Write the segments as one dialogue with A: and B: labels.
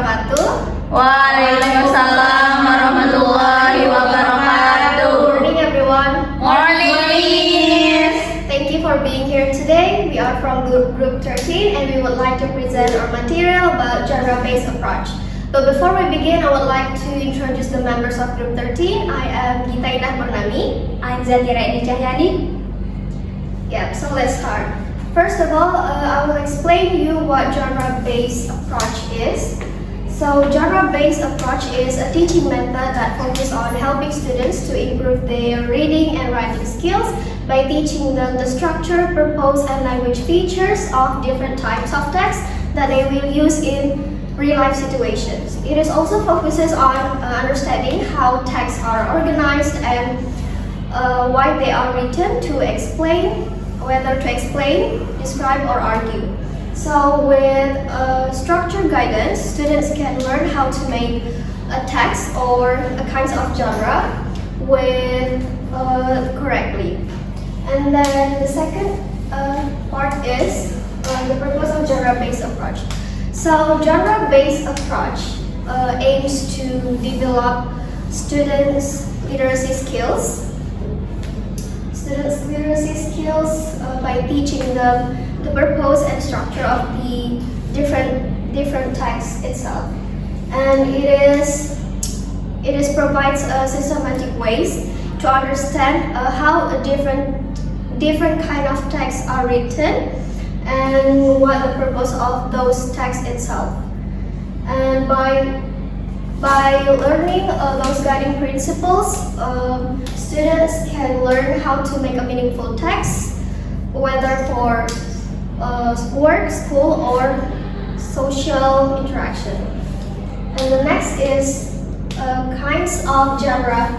A: wabarakatuh.
B: Waalaikumsalam warahmatullahi wabarakatuh.
A: Good morning, everyone.
B: Morning, Miss.
A: Thank you for being here today. We are from Group 13 and we would like to present our material about genre-based approach. But before we begin, I would like to introduce the members of Group 13. I am Gita Indah Purnami.
B: I'm Zatira Edi Cahyani.
A: Yep, so let's start. First of all, I will explain you what genre-based approach is. So, genre-based approach is a teaching method that focuses on helping students to improve their reading and writing skills by teaching them the structure, purpose, and language features of different types of text that they will use in real-life situations. It is also focuses on understanding how texts are organized and why they are written to explain, whether to explain, describe, or argue. So with structured guidance, students can learn how to make a text or a kind of genre with correctly. And then the second part is the purpose of genre-based approach. So genre-based approach aims to develop students' literacy skills. By teaching them the purpose and structure of the different texts itself, and it provides systematic ways to understand how a different kind of texts are written and what the purpose of those texts itself. And by learning those guiding principles, students can learn how to make a meaningful text, whether for work, school, or social interaction. And the next is kinds of genre.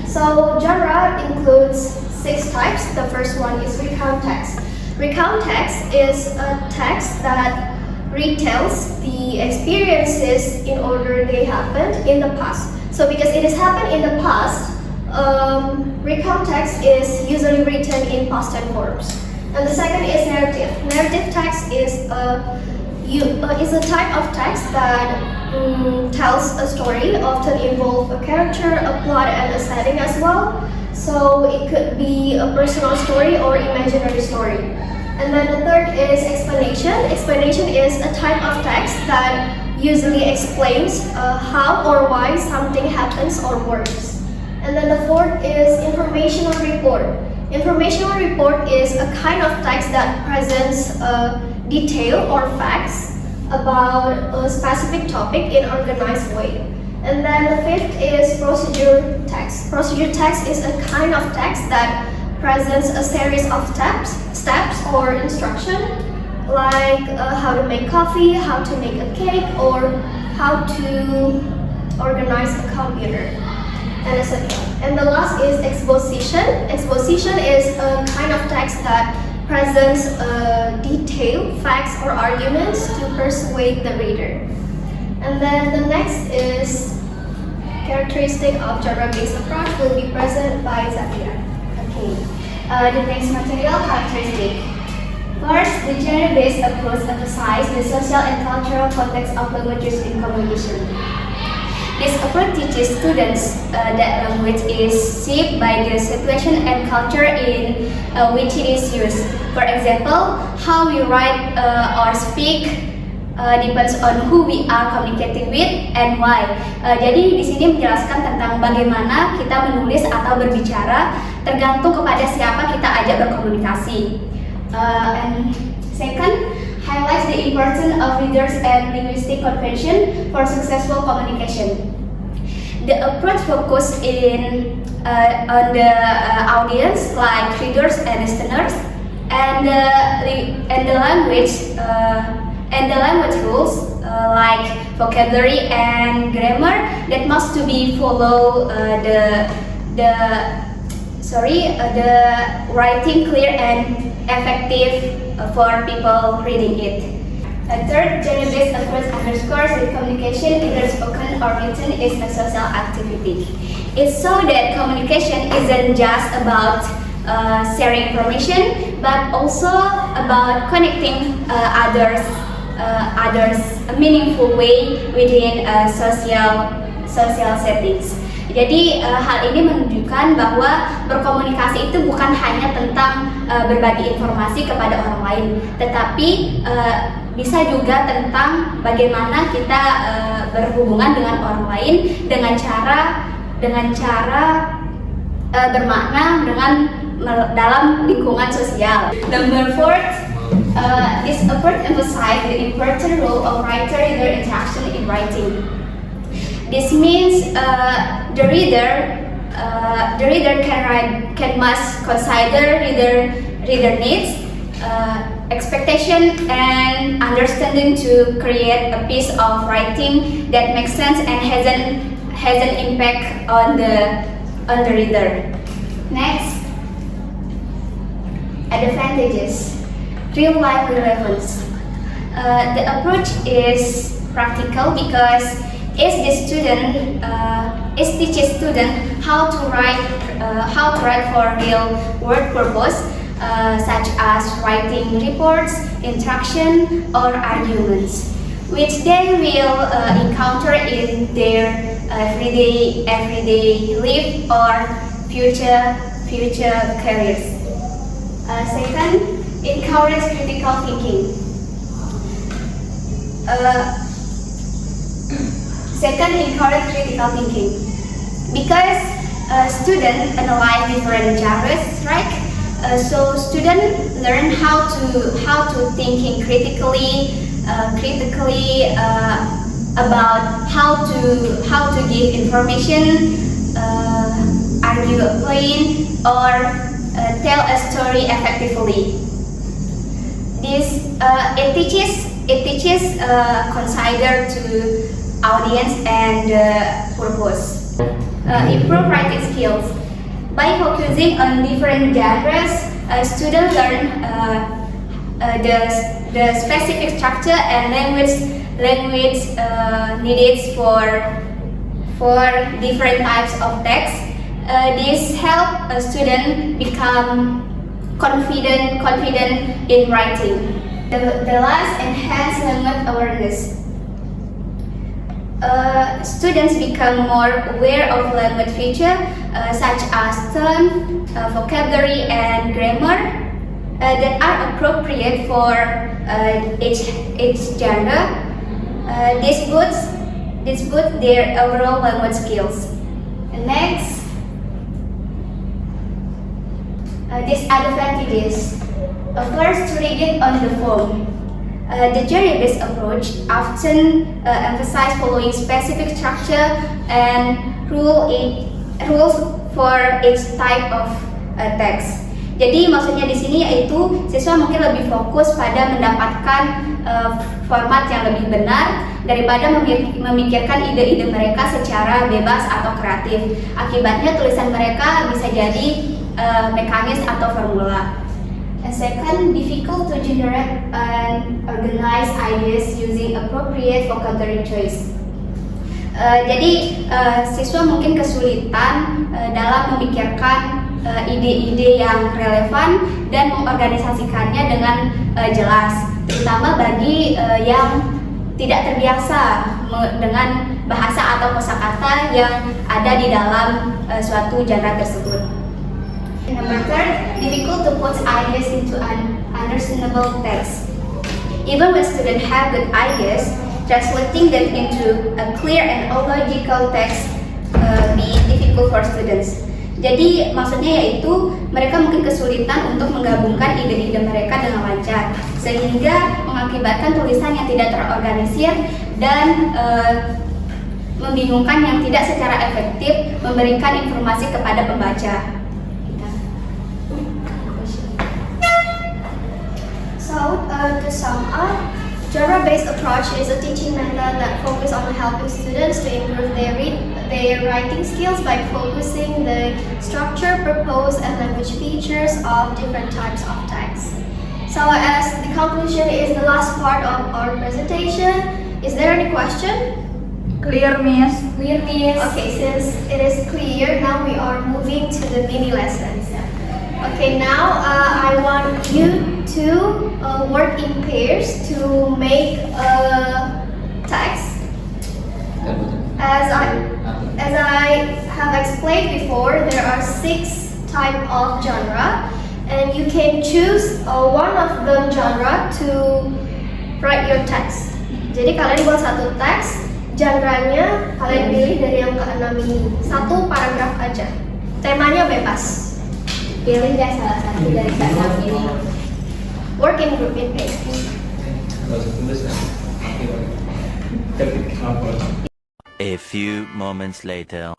A: So genre includes 6 types. The first one is recount text. Recount text is a text that retells the experiences in order they happened in the past. So because it has happened in the past, recount text is usually written in past tense forms. And the second is narrative. Narrative text is a type of text that tells a story, often involve a character, a plot, and a setting as well. So it could be a personal story or imaginary story. And then the third is explanation. Explanation is a type of text that usually explains how or why something happens or works. And then the fourth is informational report. Informational report is a kind of text that presents detail or facts about a specific topic in an organized way. And then the fifth is procedure text. Procedure text is a kind of text that presents a series of steps or instruction, like how to make coffee, how to make a cake, or how to organize a computer, and etc. And the last is exposition. Exposition is a kind of text that presents detailed facts or arguments to persuade the reader. And then the next is characteristic of genre-based approach will be presented by Zafira.
B: Okay. The next material characteristic. First, the genre-based approach emphasizes the social and cultural context of languages in communication. This approach teaches students that language is shaped by the situation and culture in which it is used. For example, how we write or speak depends on who we are communicating with and why. Jadi di sini menjelaskan tentang bagaimana kita menulis atau berbicara tergantung kepada siapa kita ajak berkomunikasi. And second, highlights the importance of readers and linguistic convention for successful communication. The approach focuses on the audience, like readers and listeners, and the language. And the language rules like vocabulary and grammar that must to be follow the writing clear and effective for people reading it. A third, genre-based approach underscores that communication, either spoken or written, is a social activity. It's so that communication isn't just about sharing information, but also about connecting others others a meaningful way within social settings. Jadi hal ini menunjukkan bahwa berkomunikasi itu bukan hanya tentang berbagi informasi kepada orang lain, tetapi bisa juga tentang bagaimana kita berhubungan dengan orang lain dengan cara bermakna dalam lingkungan sosial. Number 4, this approach emphasizes the important role of writer-reader interaction in writing. This means the reader must consider reader needs, expectation, and understanding to create a piece of writing that makes sense and has an impact on the reader. Next, advantages. Real life relevance. The approach is practical because it teaches students how to write for real world purpose, such as writing reports, instruction, or arguments, which they will encounter in their everyday life or future careers. Second, encourage critical thinking. Encourage critical thinking because students analyze different genres, right? So students learn how to thinking critically about how to give information, argue a point, or tell a story effectively. It teaches consider to audience and purpose. Improve writing skills. By focusing on different genres, students learn the specific structure and language needed for different types of text. This helps a student become confident in writing. The last, enhance language awareness. Students become more aware of language features such as tone, vocabulary, and grammar that are appropriate for each genre. This boosts their overall language skills. And next, disadvantages. First, to read it on the phone. The genre-based approach often emphasizes following specific structure and rules for each type of text. Jadi maksudnya di sini yaitu siswa mungkin lebih fokus pada mendapatkan format yang lebih benar daripada memikirkan ide-ide mereka secara bebas atau kreatif. Akibatnya tulisan mereka bisa jadi mekanis atau formula. And second, difficult to generate and organize ideas using appropriate vocabulary choice. Jadi siswa mungkin kesulitan dalam memikirkan ide-ide yang relevan dan mengorganisasikannya dengan jelas, terutama bagi yang tidak terbiasa dengan bahasa atau kosakata yang ada di dalam suatu genre tersebut. Number third, difficult to put ideas into an understandable text. Even when students have good ideas, translating them into a clear and logical text be difficult for students. Jadi maksudnya yaitu mereka mungkin kesulitan untuk menggabungkan ide-ide mereka dengan lancar, sehingga mengakibatkan tulisan yang tidak terorganisir dan membingungkan yang tidak secara efektif memberikan informasi kepada pembaca.
A: So, to sum up, genre-based approach is a teaching method that focuses on helping students to improve their writing skills by focusing the structure, purpose, and language features of different types of text. So, as the conclusion is the last part of our presentation, is there any question?
C: Clear, Miss.
A: Clear, Miss. Okay, since it is clear, now we are moving to the mini lessons. Okay, now I want you to work in pairs to make a text. As I have explained before, there are 6 types of genre, and you can choose one of the genre to write your text. Jadi kalian buat satu teks, genre-nya kalian pilih dari yang ke-6 ini. 1 paragraf aja. Temanya bebas.
B: Pilih deh salah satu dari ke-6 ini.
A: Work in group in pairs.
D: A few moments later.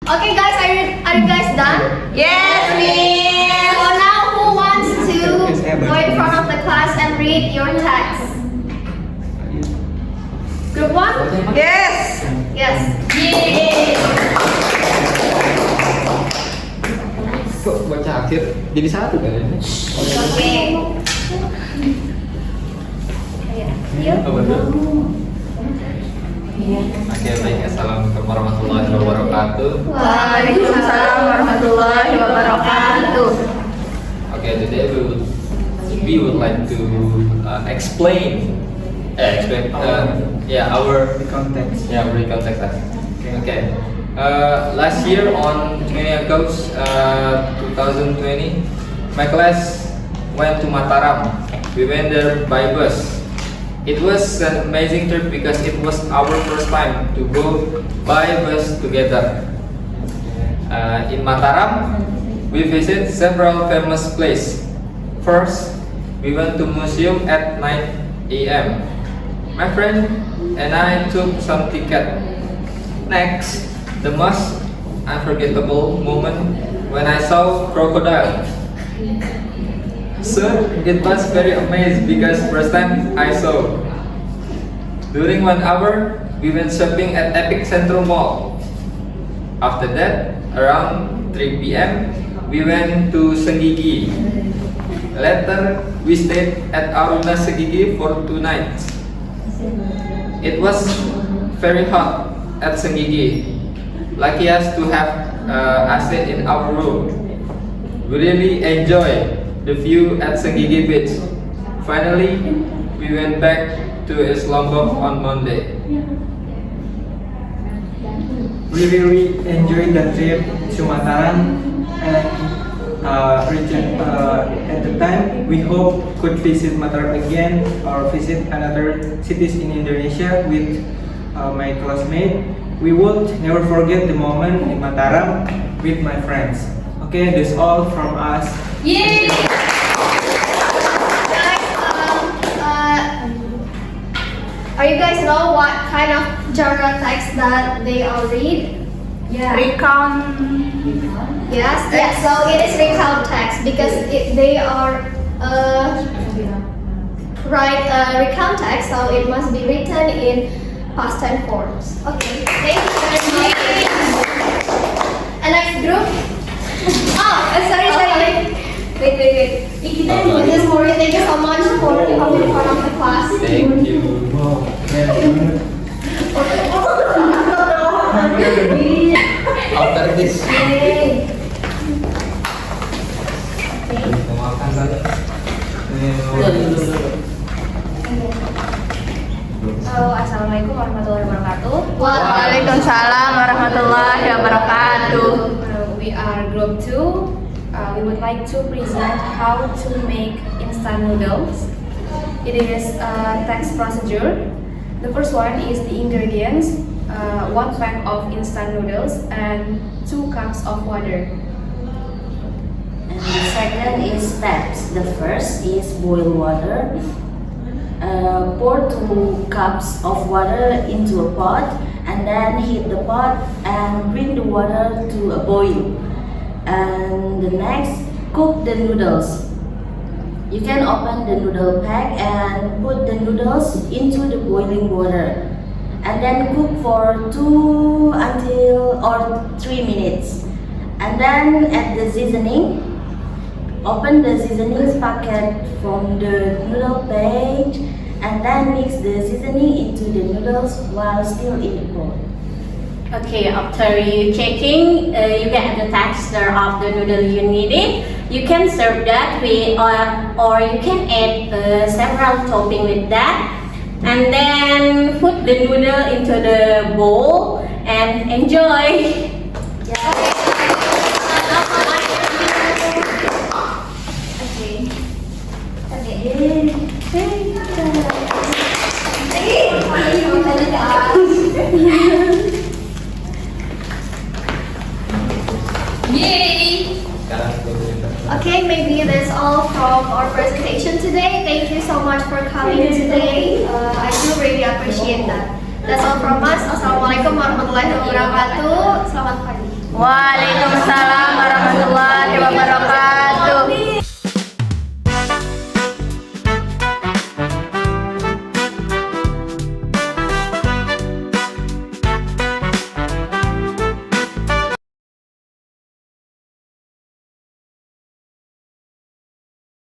A: Okay guys, are you guys done?
C: Yes, Miss.
A: So now who wants to go in front of the class and read your text? Group 1?
C: Yes.
A: Yes.
E: Kok baca akhir jadi satu kan ini?
A: Okay.
E: Oke, baik. Assalamualaikum warahmatullahi wabarakatuh.
C: Waalaikumsalam warahmatullahi wabarakatuh.
E: Okay, today we would like to explain our context. Yeah, our context. Okay. Last year on 20 August 2020, my class went to Mataram. We went there by bus. It was an amazing trip because it was our first time to go by bus together. In Mataram, we visited several famous places. First, we went to museum at 9 a.m. My friend and I took some ticket. Next, the most unforgettable moment when I saw crocodile. So it was very amazed because first time I saw. During 1 hour, we went shopping at Epic Central Mall. After that, around 3 p.m., we went to Senggigi. Later, we stayed at Aruna Senggigi for 2 nights. It was very hot at Senggigi. Lucky us to have AC in our room. We really enjoyed the view at Senggigi Beach. Finally, we went back to East Lombok on Monday.
F: We really enjoyed the trip to Mataram and region. At the time, we hope could visit Mataram again or visit another cities in Indonesia with my classmate. We would never forget the moment in Mataram with my friends. Okay, that's all from us.
A: Yay! Are you guys know what kind of genre text that they all read?
B: Yeah.
C: Recount.
A: Yes. So it is recount text because they are write recount text, so it must be written in past tense forms. Okay. Thank you very much. And next group. Sorry. Wait. Mrs. Mori, thank you so much for coming in front of the class.
E: Thank you. After this, makan saja.
B: Assalamualaikum warahmatullahi wabarakatuh.
C: Waalaikumsalam warahmatullahi wabarakatuh.
B: We are group 2. We would like to present how to make instant noodles. It is a text procedure. The first one is the ingredients: 1 pack of instant noodles and 2 cups of water.
G: And the second is steps. The first is boil water. Pour 2 cups of water into a pot and then heat the pot and bring the water to a boil. And the next, cook the noodles. You can open the noodle pack and put the noodles into the boiling water and then cook for 2 or 3 minutes. And then add the seasoning. Open the seasoning packet from the noodle pack and then mix the seasoning into the noodles while still in the pot.
H: Okay, after you checking, you get the texture of the noodle you needed. You can serve that with, or you can add several topping with that. And then put the noodle into the bowl and enjoy.
A: Okay, maybe that's all from our presentation today. Thank you so much for coming today. I do really appreciate that. That's all from us. Assalamualaikum warahmatullahi wabarakatuh. Selamat pagi.
C: Waalaikumsalam warahmatullahi